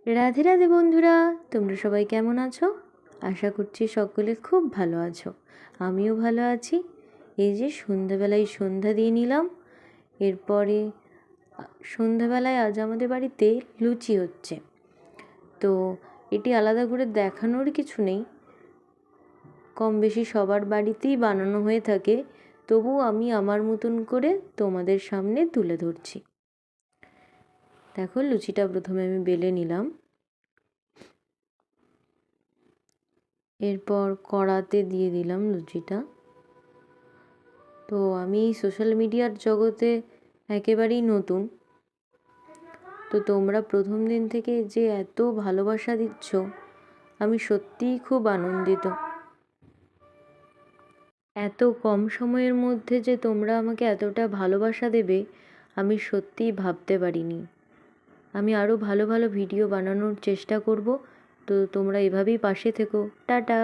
রাধে রাধে বন্ধুরা, তোমরা সবাই কেমন আছো? আশা করছি সকলে খুব ভালো আছো। আমিও ভালো আছি। এই যে সন্ধ্যাবেলায় সন্ধ্যা দিয়ে নিলাম। এরপরে সন্ধ্যাবেলায় আজ আমাদের বাড়িতে লুচি হচ্ছে। তো এটি আলাদা করে দেখানোর কিছু নেই, কম বেশি সবার বাড়িতেই বানানো হয়ে থাকে। তবু আমি আমার মতন করে তোমাদের সামনে তুলে ধরছি। দেখো, লুচিটা প্রথমে আমি বেলে নিলাম। এরপর কড়াতে দিয়ে দিলাম লুচিটা। তো আমি সোশ্যাল মিডিয়ার জগতে একেবারেই নতুন। তো তোমরা প্রথম দিন থেকে যে এত ভালোবাসা দিচ্ছ, আমি সত্যিই খুব আনন্দিত। এত কম সময়ের মধ্যে যে তোমরা আমাকে এতটা ভালোবাসা দেবে, আমি সত্যিই ভাবতে পারিনি। আমি আরও ভালো ভালো ভিডিও বানানোর চেষ্টা করব। তো তোমরা এভাবেই পাশে থেকো। টাটা।